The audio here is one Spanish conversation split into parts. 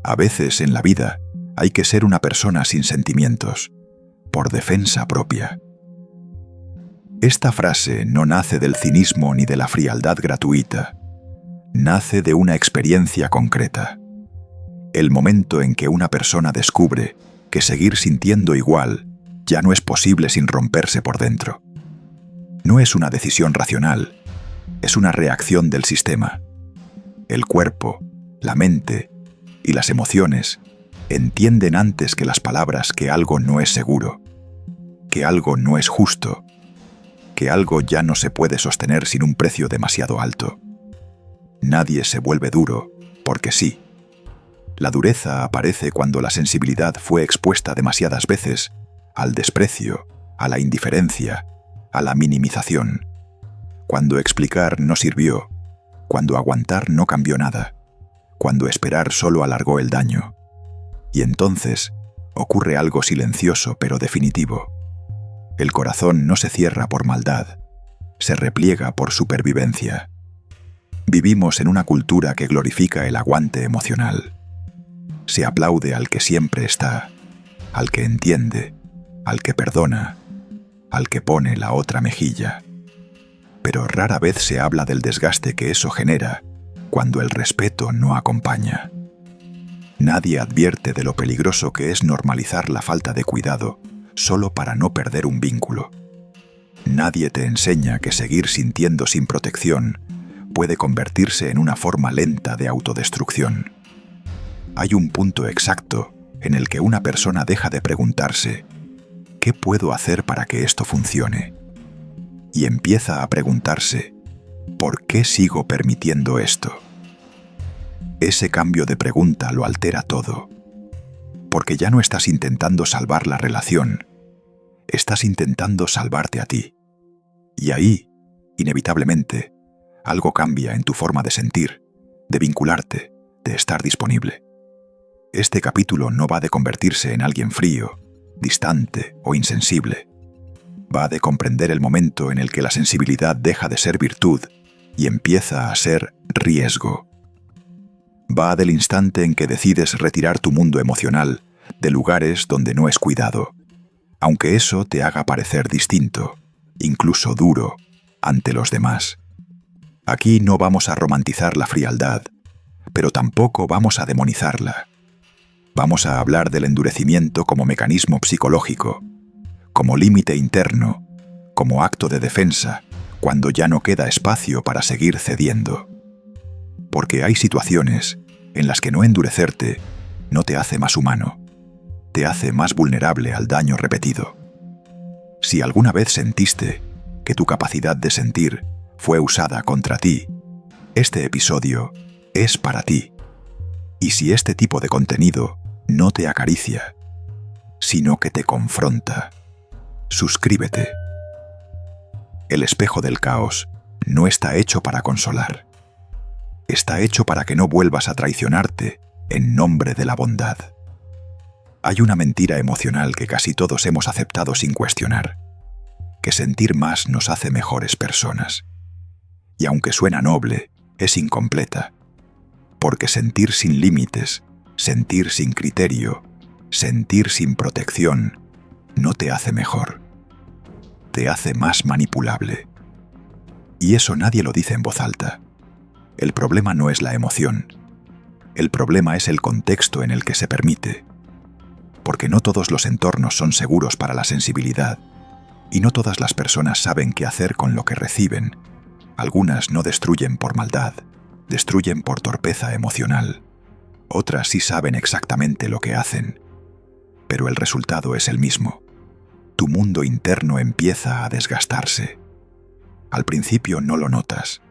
A veces en la vida hay que ser una persona sin sentimientos, por defensa propia. Esta frase no nace del cinismo ni de la frialdad gratuita. Nace de una experiencia concreta. El momento en que una persona descubre que seguir sintiendo igual ya no es posible sin romperse por dentro. No es una decisión racional, es una reacción del sistema. El cuerpo, la mente y las emociones entienden antes que las palabras que algo no es seguro, que algo no es justo, que algo ya no se puede sostener sin un precio demasiado alto. Nadie se vuelve duro porque sí. La dureza aparece cuando la sensibilidad fue expuesta demasiadas veces al desprecio, a la indiferencia, a la minimización. Cuando explicar no sirvió, cuando aguantar no cambió nada, cuando esperar solo alargó el daño. Y entonces ocurre algo silencioso pero definitivo. El corazón no se cierra por maldad, se repliega por supervivencia. Vivimos en una cultura que glorifica el aguante emocional. Se aplaude al que siempre está, al que entiende, al que perdona, al que pone la otra mejilla. Pero rara vez se habla del desgaste que eso genera cuando el respeto no acompaña. Nadie advierte de lo peligroso que es normalizar la falta de cuidado solo para no perder un vínculo. Nadie te enseña que seguir sintiendo sin protección puede convertirse en una forma lenta de autodestrucción. Hay un punto exacto en el que una persona deja de preguntarse ¿qué puedo hacer para que esto funcione? Y empieza a preguntarse ¿por qué sigo permitiendo esto? Ese cambio de pregunta lo altera todo, porque ya no estás intentando salvar la relación, estás intentando salvarte a ti. Y ahí, inevitablemente, algo cambia en tu forma de sentir, de vincularte, de estar disponible. Este capítulo no va de convertirse en alguien frío, distante o insensible. Va de comprender el momento en el que la sensibilidad deja de ser virtud y empieza a ser riesgo. Va del instante en que decides retirar tu mundo emocional de lugares donde no es cuidado, aunque eso te haga parecer distinto, incluso duro, ante los demás. Aquí no vamos a romantizar la frialdad, pero tampoco vamos a demonizarla. Vamos a hablar del endurecimiento como mecanismo psicológico, como límite interno, como acto de defensa, cuando ya no queda espacio para seguir cediendo. Porque hay situaciones en las que no endurecerte no te hace más humano, te hace más vulnerable al daño repetido. Si alguna vez sentiste que tu capacidad de sentir fue usada contra ti, este episodio es para ti. Y si este tipo de contenido no te acaricia, sino que te confronta, suscríbete. El espejo del caos no está hecho para consolar. Está hecho para que no vuelvas a traicionarte en nombre de la bondad. Hay una mentira emocional que casi todos hemos aceptado sin cuestionar, que sentir más nos hace mejores personas. Y aunque suena noble, es incompleta, porque sentir sin límites, sentir sin criterio, sentir sin protección, no te hace mejor. Te hace más manipulable. Y eso nadie lo dice en voz alta. El problema no es la emoción. El problema es el contexto en el que se permite. Porque no todos los entornos son seguros para la sensibilidad, y no todas las personas saben qué hacer con lo que reciben. Algunas no destruyen por maldad, destruyen por torpeza emocional. Otras sí saben exactamente lo que hacen, pero el resultado es el mismo. Tu mundo interno empieza a desgastarse. Al principio no lo notas,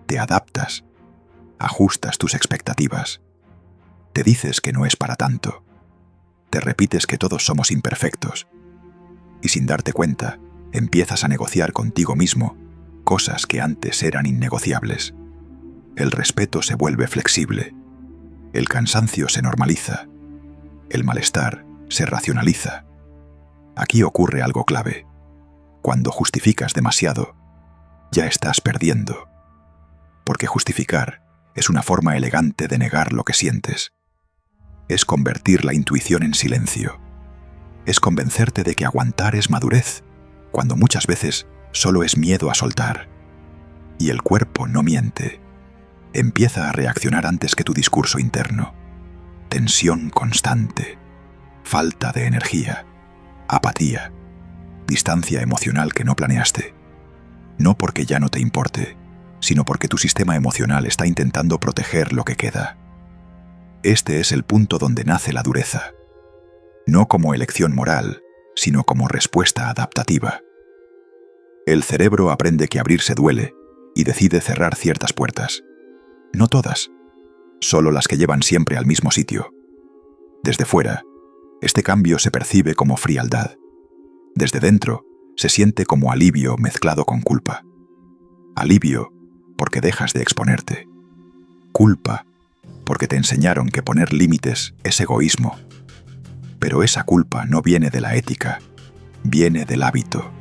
te adaptas, ajustas tus expectativas. Te dices que no es para tanto. Te repites que todos somos imperfectos. Y sin darte cuenta, empiezas a negociar contigo mismo cosas que antes eran innegociables. El respeto se vuelve flexible. El cansancio se normaliza. El malestar se racionaliza. Aquí ocurre algo clave. Cuando justificas demasiado, ya estás perdiendo. Porque justificar es una forma elegante de negar lo que sientes. es convertir la intuición en silencio. Es convencerte de que aguantar es madurez, cuando muchas veces solo es miedo a soltar. Y el cuerpo no miente. Empieza a reaccionar antes que tu discurso interno. Tensión constante, falta de energía, apatía, distancia emocional que no planeaste. No porque ya no te importe, sino porque tu sistema emocional está intentando proteger lo que queda. Este es el punto donde nace la dureza. No como elección moral, sino como respuesta adaptativa. El cerebro aprende que abrirse duele y decide cerrar ciertas puertas. No todas, solo las que llevan siempre al mismo sitio. Desde fuera, este cambio se percibe como frialdad. Desde dentro, se siente como alivio mezclado con culpa. Alivio porque dejas de exponerte. Culpa porque te enseñaron que poner límites es egoísmo. Pero esa culpa no viene de la ética, viene del hábito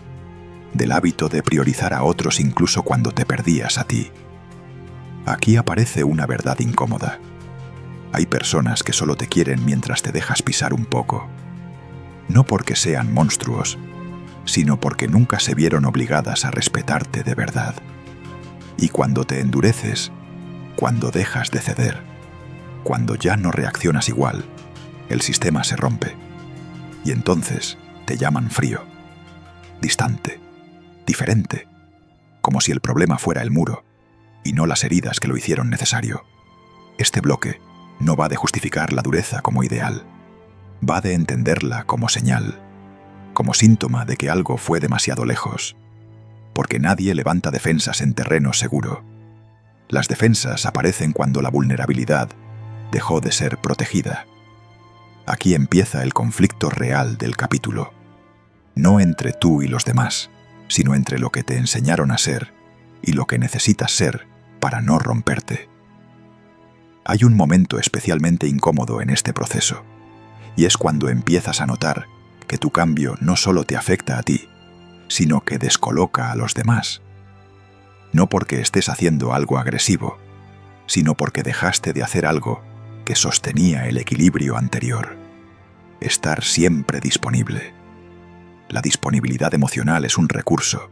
de priorizar a otros incluso cuando te perdías a ti. Aquí aparece una verdad incómoda. Hay personas que solo te quieren mientras te dejas pisar un poco. No porque sean monstruos, sino porque nunca se vieron obligadas a respetarte de verdad. Y cuando te endureces, cuando dejas de ceder, cuando ya no reaccionas igual, el sistema se rompe. Y entonces te llaman frío, distante, diferente, como si el problema fuera el muro y no las heridas que lo hicieron necesario. Este bloque no va de justificar la dureza como ideal, va de entenderla como señal, como síntoma de que algo fue demasiado lejos, porque nadie levanta defensas en terreno seguro. Las defensas aparecen cuando la vulnerabilidad dejó de ser protegida. Aquí empieza el conflicto real del capítulo, no entre tú y los demás, sino entre lo que te enseñaron a ser y lo que necesitas ser para no romperte. Hay un momento especialmente incómodo en este proceso, y es cuando empiezas a notar que tu cambio no solo te afecta a ti, sino que descoloca a los demás. No porque estés haciendo algo agresivo, sino porque dejaste de hacer algo que sostenía el equilibrio anterior. Estar siempre disponible. La disponibilidad emocional es un recurso,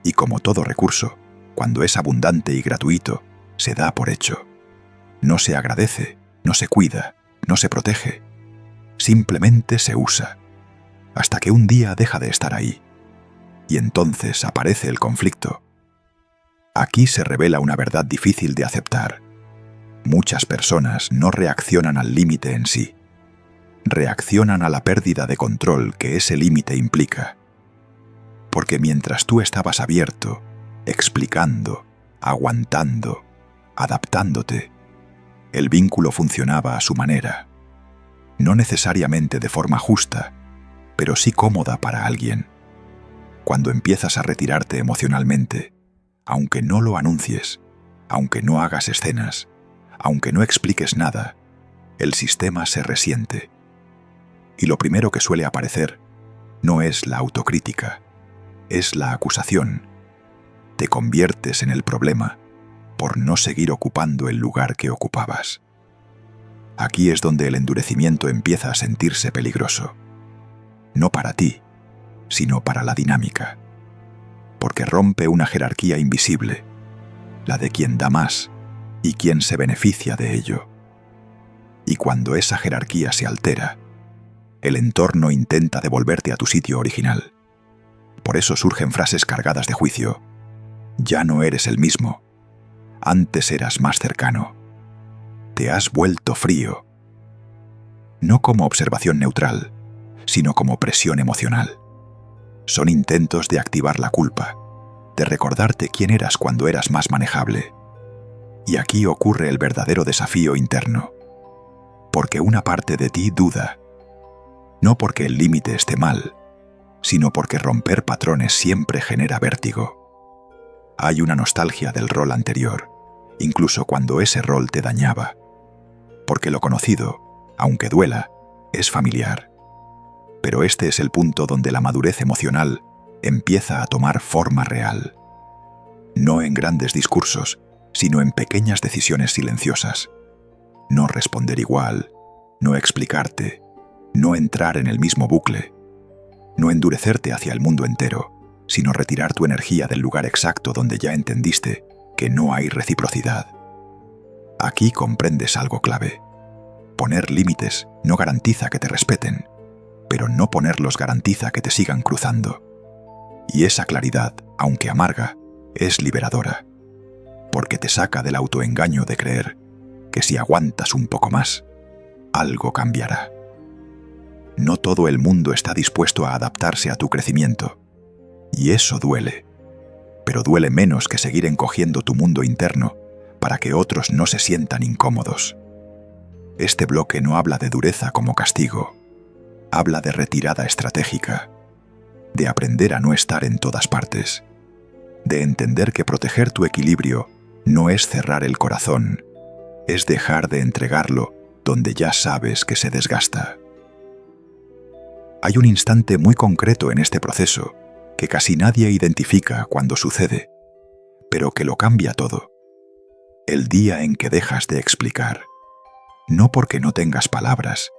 y como todo recurso, cuando es abundante y gratuito, se da por hecho. No se agradece, no se cuida, no se protege. Simplemente se usa, hasta que un día deja de estar ahí. Y entonces aparece el conflicto. Aquí se revela una verdad difícil de aceptar. Muchas personas no reaccionan al límite en sí. Reaccionan a la pérdida de control que ese límite implica. Porque mientras tú estabas abierto, explicando, aguantando, adaptándote, el vínculo funcionaba a su manera. No necesariamente de forma justa, pero sí cómoda para alguien. Cuando empiezas a retirarte emocionalmente, aunque no lo anuncies, aunque no hagas escenas, aunque no expliques nada, el sistema se resiente. Y lo primero que suele aparecer no es la autocrítica, es la acusación. Te conviertes en el problema por no seguir ocupando el lugar que ocupabas. Aquí es donde el endurecimiento empieza a sentirse peligroso. No para ti, sino para la dinámica. Porque rompe una jerarquía invisible, la de quien da más y quien se beneficia de ello. Y cuando esa jerarquía se altera, el entorno intenta devolverte a tu sitio original. Por eso surgen frases cargadas de juicio. Ya no eres el mismo. Antes eras más cercano. Te has vuelto frío. No como observación neutral, sino como presión emocional. Son intentos de activar la culpa, de recordarte quién eras cuando eras más manejable. Y aquí ocurre el verdadero desafío interno. Porque una parte de ti duda. No porque el límite esté mal, sino porque romper patrones siempre genera vértigo. Hay una nostalgia del rol anterior, incluso cuando ese rol te dañaba. Porque lo conocido, aunque duela, es familiar. Pero este es el punto donde la madurez emocional empieza a tomar forma real. No en grandes discursos, sino en pequeñas decisiones silenciosas. No responder igual, no explicarte, no entrar en el mismo bucle, no endurecerte hacia el mundo entero, sino retirar tu energía del lugar exacto donde ya entendiste que no hay reciprocidad. Aquí comprendes algo clave. Poner límites no garantiza que te respeten, pero no ponerlos garantiza que te sigan cruzando. Y esa claridad, aunque amarga, es liberadora, porque te saca del autoengaño de creer que si aguantas un poco más, algo cambiará. No todo el mundo está dispuesto a adaptarse a tu crecimiento, y eso duele, pero duele menos que seguir encogiendo tu mundo interno para que otros no se sientan incómodos. Este bloque no habla de dureza como castigo, habla de retirada estratégica, de aprender a no estar en todas partes, de entender que proteger tu equilibrio no es cerrar el corazón, es dejar de entregarlo donde ya sabes que se desgasta. Hay un instante muy concreto en este proceso que casi nadie identifica cuando sucede, pero que lo cambia todo. El día en que dejas de explicar, no porque no tengas palabras,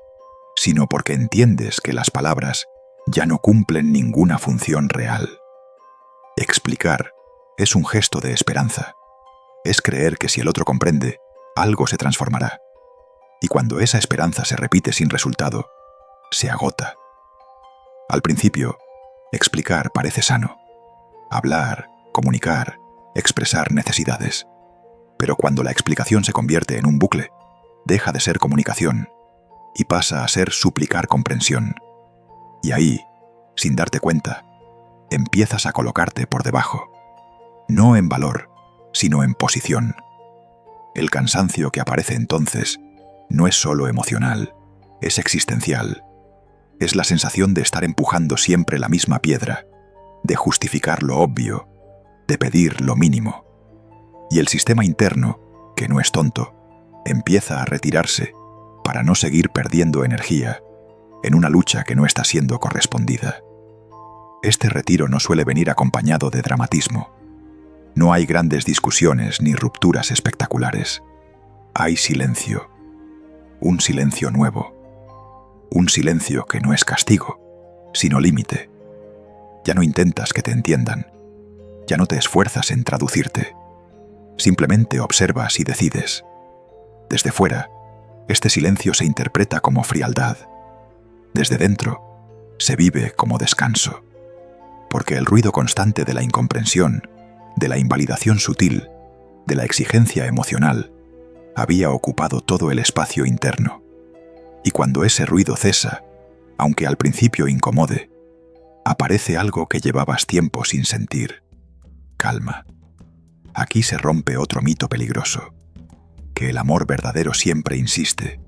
sino porque entiendes que las palabras ya no cumplen ninguna función real. Explicar es un gesto de esperanza. Es creer que si el otro comprende, algo se transformará. Y cuando esa esperanza se repite sin resultado, se agota. Al principio, explicar parece sano. Hablar, comunicar, expresar necesidades. Pero cuando la explicación se convierte en un bucle, deja de ser comunicación y pasa a ser suplicar comprensión. Y ahí, sin darte cuenta, empiezas a colocarte por debajo. No en valor, sino en posición. El cansancio que aparece entonces no es solo emocional, es existencial. Es la sensación de estar empujando siempre la misma piedra, de justificar lo obvio, de pedir lo mínimo. Y el sistema interno, que no es tonto, empieza a retirarse para no seguir perdiendo energía en una lucha que no está siendo correspondida. Este retiro no suele venir acompañado de dramatismo. No hay grandes discusiones ni rupturas espectaculares. Hay silencio. Un silencio nuevo. Un silencio que no es castigo, sino límite. Ya no intentas que te entiendan. Ya no te esfuerzas en traducirte. Simplemente observas y decides. Desde fuera, este silencio se interpreta como frialdad. Desde dentro, se vive como descanso. Porque el ruido constante de la incomprensión, de la invalidación sutil, de la exigencia emocional, había ocupado todo el espacio interno. Y cuando ese ruido cesa, aunque al principio incomode, aparece algo que llevabas tiempo sin sentir. Calma. Aquí se rompe otro mito peligroso, que el amor verdadero siempre insiste.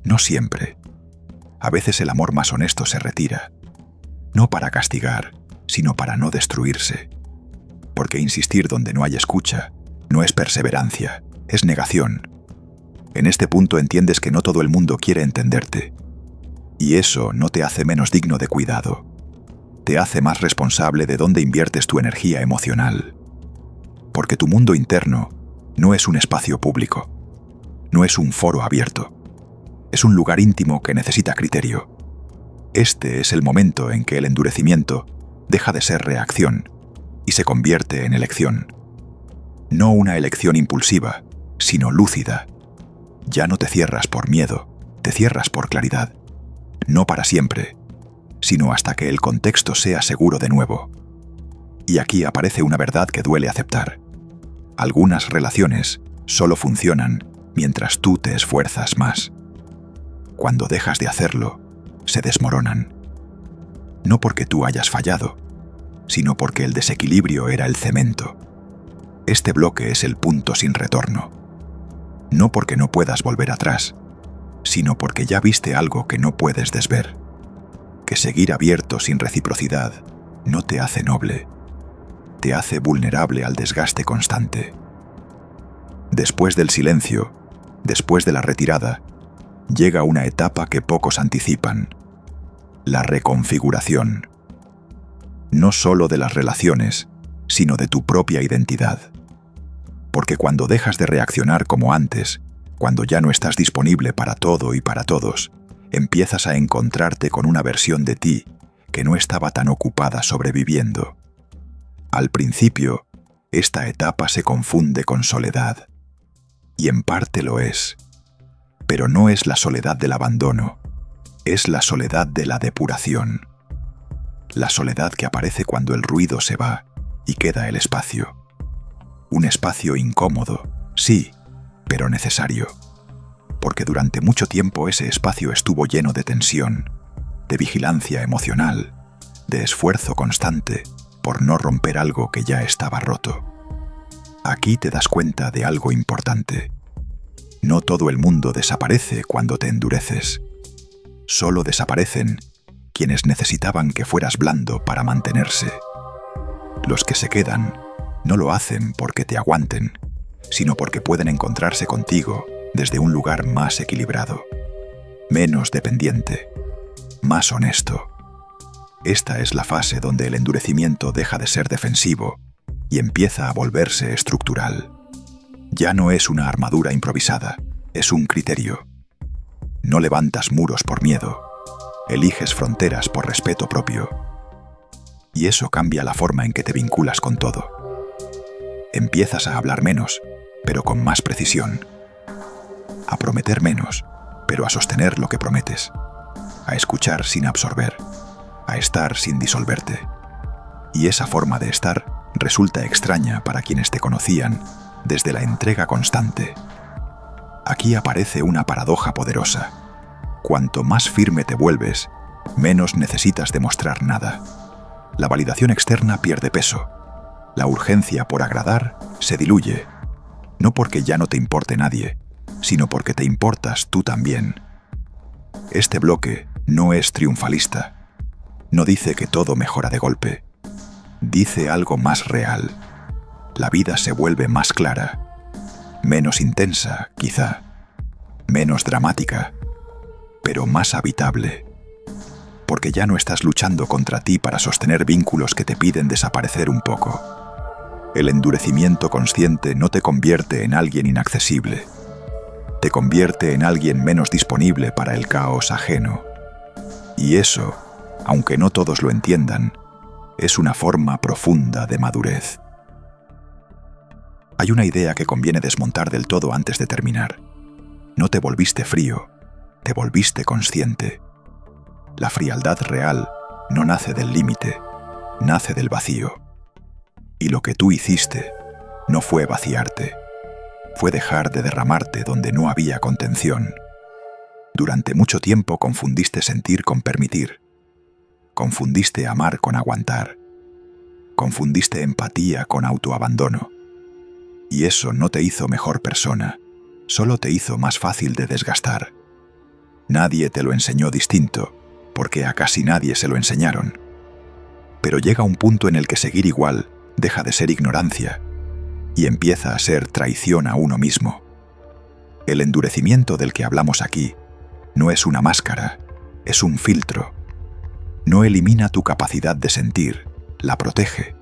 No siempre. A veces el amor más honesto se retira, no para castigar, sino para no destruirse. Porque insistir donde no hay escucha no es perseverancia, es negación. En este punto entiendes que no todo el mundo quiere entenderte. Y eso no te hace menos digno de cuidado. Te hace más responsable de dónde inviertes tu energía emocional. Porque tu mundo interno no es un espacio público. No es un foro abierto. Es un lugar íntimo que necesita criterio. Este es el momento en que el endurecimiento deja de ser reacción y se convierte en elección. No una elección impulsiva, sino lúcida. Ya no te cierras por miedo, te cierras por claridad. No para siempre, sino hasta que el contexto sea seguro de nuevo. Y aquí aparece una verdad que duele aceptar. Algunas relaciones solo funcionan mientras tú te esfuerzas más. Cuando dejas de hacerlo, se desmoronan. No porque tú hayas fallado, sino porque el desequilibrio era el cemento. Este bloque es el punto sin retorno. No porque no puedas volver atrás, sino porque ya viste algo que no puedes desver. Que seguir abierto sin reciprocidad no te hace noble, te hace vulnerable al desgaste constante. Después del silencio, después de la retirada, llega una etapa que pocos anticipan: la reconfiguración. No solo de las relaciones, sino de tu propia identidad. Porque cuando dejas de reaccionar como antes, Cuando ya no estás disponible para todo y para todos, empiezas a encontrarte con una versión de ti que no estaba tan ocupada sobreviviendo. Al principio, esta etapa se confunde con soledad. Y en parte lo es. Pero no es la soledad del abandono, es la soledad de la depuración. La soledad que aparece cuando el ruido se va y queda el espacio. Un espacio incómodo, sí, pero necesario. Porque durante mucho tiempo ese espacio estuvo lleno de tensión, de vigilancia emocional, de esfuerzo constante por no romper algo que ya estaba roto. Aquí te das cuenta de algo importante. No todo el mundo desaparece cuando te endureces. Solo desaparecen quienes necesitaban que fueras blando para mantenerse. Los que se quedan no lo hacen porque te aguanten, sino porque pueden encontrarse contigo desde un lugar más equilibrado, menos dependiente, más honesto. Esta es la fase donde el endurecimiento deja de ser defensivo y empieza a volverse estructural. Ya no es una armadura improvisada, es un criterio. No levantas muros por miedo, eliges fronteras por respeto propio. Y eso cambia la forma en que te vinculas con todo. Empiezas a hablar menos, pero con más precisión. A prometer menos, pero a sostener lo que prometes. A escuchar sin absorber. A estar sin disolverte. Y esa forma de estar resulta extraña para quienes te conocían desde la entrega constante. Aquí aparece una paradoja poderosa. Cuanto más firme te vuelves, menos necesitas demostrar nada. La validación externa pierde peso. La urgencia por agradar se diluye. No porque ya no te importe nadie, sino porque te importas tú también. Este bloque no es triunfalista. No dice que todo mejora de golpe. Dice algo más real. La vida se vuelve más clara. Menos intensa, quizá. Menos dramática. Pero más habitable. Porque ya no estás luchando contra ti para sostener vínculos que te piden desaparecer un poco. El endurecimiento consciente no te convierte en alguien inaccesible. Te convierte en alguien menos disponible para el caos ajeno. Y eso, aunque no todos lo entiendan, es una forma profunda de madurez. Hay una idea que conviene desmontar del todo antes de terminar. No te volviste frío, te volviste consciente. La frialdad real no nace del límite, nace del vacío. Y lo que tú hiciste no fue vaciarte, fue dejar de derramarte donde no había contención. Durante mucho tiempo confundiste sentir con permitir. Confundiste amar con aguantar. Confundiste empatía con autoabandono. Y eso no te hizo mejor persona, solo te hizo más fácil de desgastar. Nadie te lo enseñó distinto, porque a casi nadie se lo enseñaron. Pero llega un punto en el que seguir igual deja de ser ignorancia y empieza a ser traición a uno mismo. El endurecimiento del que hablamos aquí no es una máscara, es un filtro. No elimina tu capacidad de sentir, la protege.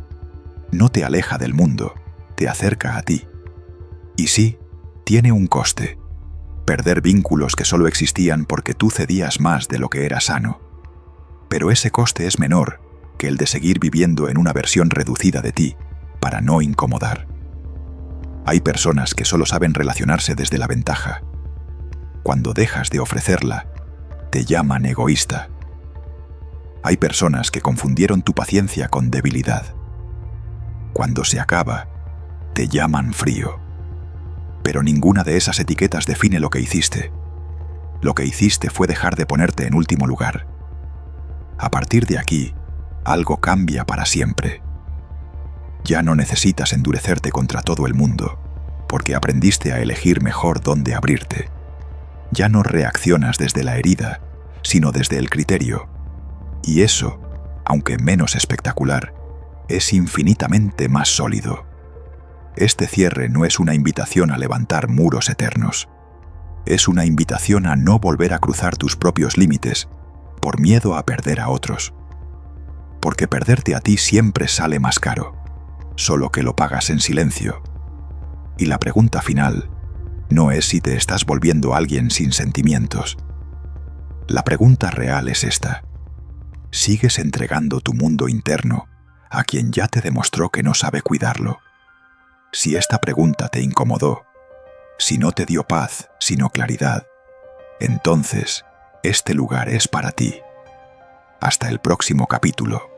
No te aleja del mundo, te acerca a ti. Y sí, tiene un coste. Perder vínculos que solo existían porque tú cedías más de lo que era sano. Pero ese coste es menor que el de seguir viviendo en una versión reducida de ti, para no incomodar. Hay personas que solo saben relacionarse desde la ventaja. Cuando dejas de ofrecerla, te llaman egoísta. Hay personas que confundieron tu paciencia con debilidad. Cuando se acaba, te llaman frío. Pero ninguna de esas etiquetas define lo que hiciste. Lo que hiciste fue dejar de ponerte en último lugar. A partir de aquí, algo cambia para siempre. Ya no necesitas endurecerte contra todo el mundo, porque aprendiste a elegir mejor dónde abrirte. Ya no reaccionas desde la herida, sino desde el criterio. Y eso, aunque menos espectacular, es infinitamente más sólido. Este cierre no es una invitación a levantar muros eternos. Es una invitación a no volver a cruzar tus propios límites por miedo a perder a otros. Porque perderte a ti siempre sale más caro, solo que lo pagas en silencio. Y la pregunta final, no es si te estás volviendo alguien sin sentimientos. La pregunta real es esta: ¿sigues entregando tu mundo interno a quien ya te demostró que no sabe cuidarlo? Si esta pregunta te incomodó, si no te dio paz, sino claridad, entonces este lugar es para ti. Hasta el próximo capítulo.